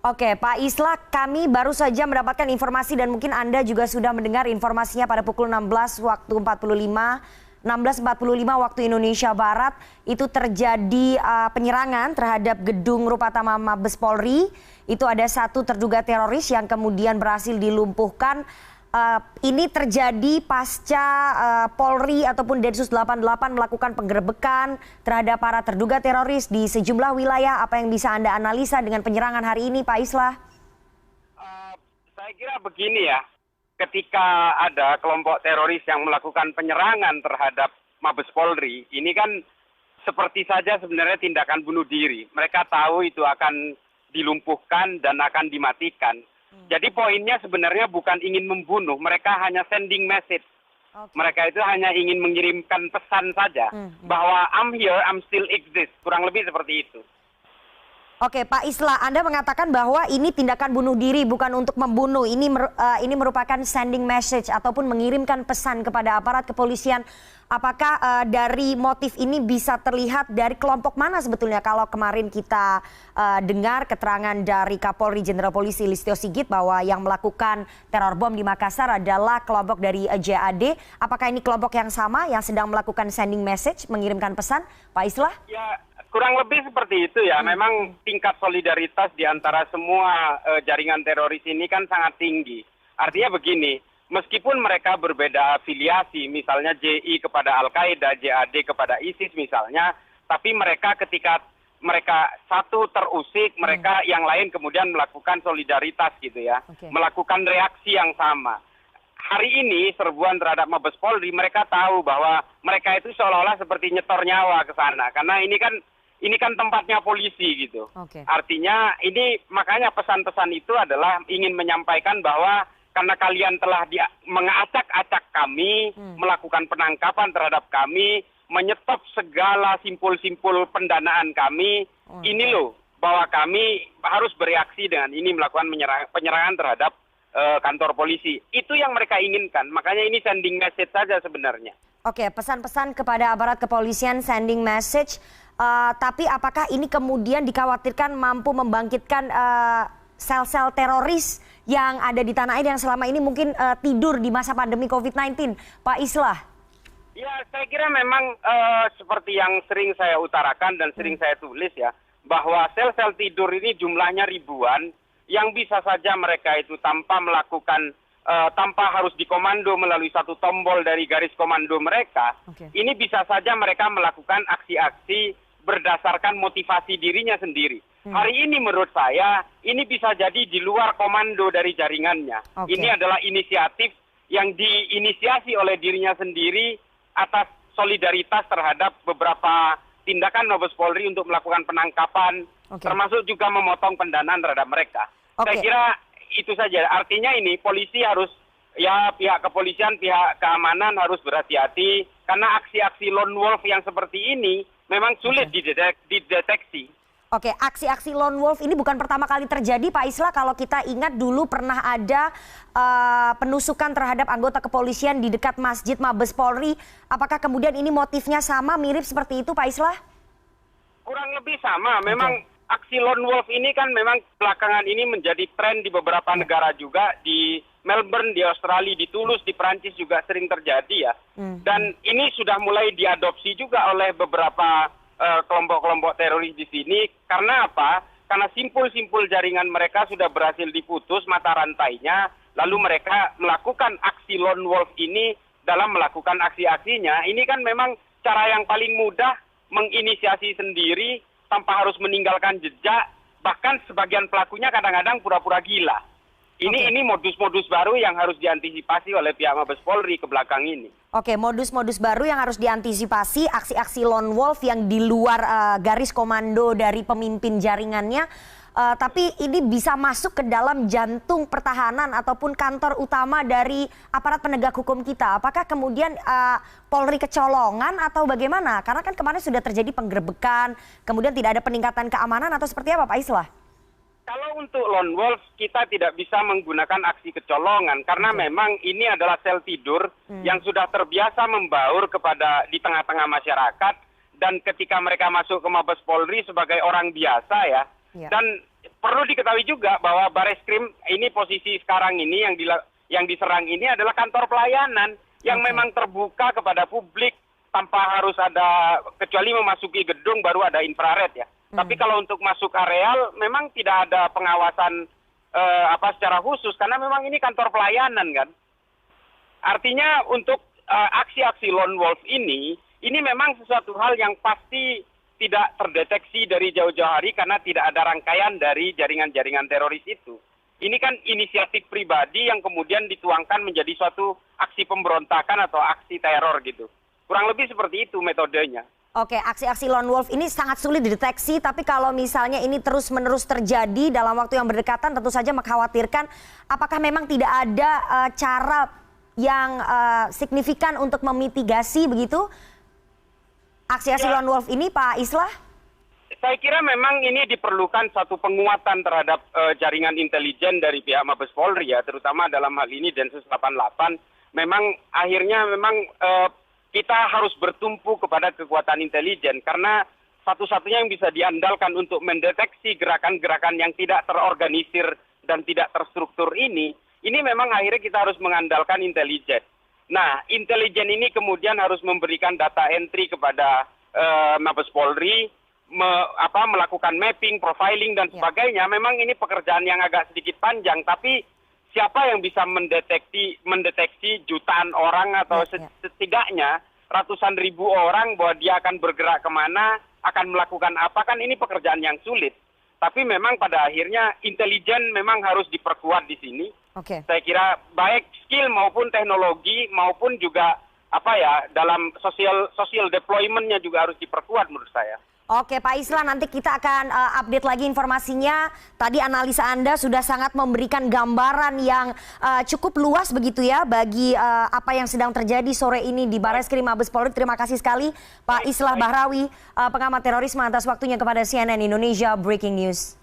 Oke, Pak Islah, kami baru saja mendapatkan informasi dan mungkin Anda juga sudah mendengar informasinya pada pukul 16 waktu 16.45 waktu Indonesia Barat itu terjadi penyerangan terhadap gedung Rupatama Mabes Polri. Itu ada satu terduga teroris yang kemudian berhasil dilumpuhkan. Ini terjadi pasca Polri ataupun Densus 88 melakukan penggerebekan terhadap para terduga teroris di sejumlah wilayah. Apa yang bisa Anda analisa dengan penyerangan hari ini, Pak Islah? Saya kira begini ya, ketika ada kelompok teroris yang melakukan penyerangan terhadap Mabes Polri, ini kan seperti saja sebenarnya tindakan bunuh diri. Mereka tahu itu akan dilumpuhkan dan akan dimatikan. Jadi poinnya sebenarnya bukan ingin membunuh, mereka hanya sending message. Mereka itu hanya ingin mengirimkan pesan saja bahwa I'm here, I'm still exist. Kurang lebih seperti itu. Oke, Pak Islah, Anda mengatakan bahwa ini tindakan bunuh diri, bukan untuk membunuh. Ini merupakan sending message ataupun mengirimkan pesan kepada aparat kepolisian. Apakah dari motif ini bisa terlihat dari kelompok mana sebetulnya? Kalau kemarin kita dengar keterangan dari Kapolri Jenderal Polisi Listio Sigit bahwa yang melakukan teror bom di Makassar adalah kelompok dari JAD. Apakah ini kelompok yang sama yang sedang melakukan sending message, mengirimkan pesan, Pak Islah? Ya, kurang lebih seperti itu ya. Memang tingkat solidaritas di antara semua jaringan teroris ini kan sangat tinggi. Artinya begini, meskipun mereka berbeda afiliasi, misalnya JI kepada Al-Qaeda, JAD kepada ISIS misalnya, tapi mereka ketika mereka satu terusik, mereka yang lain kemudian melakukan solidaritas gitu ya, melakukan reaksi yang sama. Hari ini serbuan terhadap Mabes Polri, mereka tahu bahwa mereka itu seolah-olah seperti nyetor nyawa ke sana, karena ini kan tempatnya polisi gitu. Artinya ini makanya pesan-pesan itu adalah ingin menyampaikan bahwa karena kalian telah mengacak-acak kami, melakukan penangkapan terhadap kami, menyetop segala simpul-simpul pendanaan kami, ini loh bahwa kami harus bereaksi dengan ini, melakukan penyerangan terhadap kantor polisi. Itu yang mereka inginkan, makanya ini sending message saja sebenarnya. Oke, pesan-pesan kepada aparat kepolisian, sending message. Tapi apakah ini kemudian dikhawatirkan mampu membangkitkan sel-sel teroris yang ada di tanah air yang selama ini mungkin tidur di masa pandemi COVID-19, Pak Islah? Ya, saya kira memang seperti yang sering saya utarakan dan sering saya tulis ya, bahwa sel-sel tidur ini jumlahnya ribuan, yang bisa saja mereka itu tanpa melakukan, tanpa harus dikomando melalui satu tombol dari garis komando mereka, ini bisa saja mereka melakukan aksi-aksi berdasarkan motivasi dirinya sendiri. Hari ini menurut saya, ini bisa jadi di luar komando dari jaringannya. Ini adalah inisiatif yang diinisiasi oleh dirinya sendiri atas solidaritas terhadap beberapa tindakan Mabes Polri untuk melakukan penangkapan, termasuk juga memotong pendanaan terhadap mereka. Saya kira itu saja. Artinya ini polisi harus, ya pihak kepolisian, pihak keamanan harus berhati-hati, karena aksi-aksi lone wolf yang seperti ini memang sulit dideteksi. Oke, aksi-aksi lone wolf ini bukan pertama kali terjadi, Pak Islah. Kalau kita ingat dulu pernah ada penusukan terhadap anggota kepolisian di dekat Masjid Mabes Polri. Apakah kemudian ini motifnya sama, mirip seperti itu, Pak Islah? Kurang lebih sama. Memang aksi lone wolf ini kan memang belakangan ini menjadi tren di beberapa negara juga. Di Melbourne, di Australia, di Toulouse, di Prancis juga sering terjadi ya. Dan ini sudah mulai diadopsi juga oleh beberapa kelompok-kelompok teroris di sini. Karena apa? Karena simpul-simpul jaringan mereka sudah berhasil diputus mata rantainya, lalu mereka melakukan aksi lone wolf ini dalam melakukan aksi-aksinya. Ini kan memang cara yang paling mudah menginisiasi sendiri tanpa harus meninggalkan jejak, bahkan sebagian pelakunya kadang-kadang pura-pura gila. Ini modus-modus baru yang harus diantisipasi oleh pihak Mabes Polri ke belakang ini. Oke, modus-modus baru yang harus diantisipasi, aksi-aksi lone wolf yang di luar garis komando dari pemimpin jaringannya. Tapi ini bisa masuk ke dalam jantung pertahanan ataupun kantor utama dari aparat penegak hukum kita. Apakah kemudian Polri kecolongan atau bagaimana? Karena kan kemarin sudah terjadi penggerebekan, kemudian tidak ada peningkatan keamanan atau seperti apa, Pak Islah? Kalau untuk lone wolf kita tidak bisa menggunakan aksi kecolongan karena memang ini adalah sel tidur yang sudah terbiasa membaur kepada di tengah-tengah masyarakat, dan ketika mereka masuk ke Mabes Polri sebagai orang biasa ya, dan perlu diketahui juga bahwa Bareskrim ini posisi sekarang ini yang diserang ini adalah kantor pelayanan yang memang terbuka kepada publik tanpa harus ada, kecuali memasuki gedung baru ada infrared ya. Tapi kalau untuk masuk areal memang tidak ada pengawasan secara khusus karena memang ini kantor pelayanan kan. Artinya untuk aksi-aksi lone wolf ini memang sesuatu hal yang pasti tidak terdeteksi dari jauh-jauh hari karena tidak ada rangkaian dari jaringan-jaringan teroris itu. Ini kan inisiatif pribadi yang kemudian dituangkan menjadi suatu aksi pemberontakan atau aksi teror gitu. Kurang lebih seperti itu metodenya. Oke, aksi-aksi lone wolf ini sangat sulit dideteksi, tapi kalau misalnya ini terus-menerus terjadi dalam waktu yang berdekatan, tentu saja mengkhawatirkan apakah memang tidak ada cara yang signifikan untuk memitigasi begitu aksi-aksi lone wolf ini, Pak Islah? Saya kira memang ini diperlukan satu penguatan terhadap jaringan intelijen dari pihak Mabes Polri ya, terutama dalam hal ini Densus 88. Memang akhirnya kita harus bertumpu kepada kekuatan intelijen karena satu-satunya yang bisa diandalkan untuk mendeteksi gerakan-gerakan yang tidak terorganisir dan tidak terstruktur ini memang akhirnya kita harus mengandalkan intelijen. Nah, intelijen ini kemudian harus memberikan data entry kepada Mabes Polri, melakukan mapping, profiling, dan sebagainya. Memang ini pekerjaan yang agak sedikit panjang, tapi siapa yang bisa mendeteksi jutaan orang atau setidaknya ratusan ribu orang bahwa dia akan bergerak kemana, akan melakukan apa, kan ini pekerjaan yang sulit. Tapi memang pada akhirnya intelijen memang harus diperkuat di sini. Saya kira baik skill maupun teknologi maupun juga dalam social deployment-nya juga harus diperkuat menurut saya. Oke, Pak Islah, nanti kita akan update lagi informasinya. Tadi analisa Anda sudah sangat memberikan gambaran yang cukup luas begitu ya bagi apa yang sedang terjadi sore ini di Bareskrim Mabes Polri. Terima kasih sekali Pak Islah Bahrawi, pengamat terorisme, atas waktunya kepada CNN Indonesia Breaking News.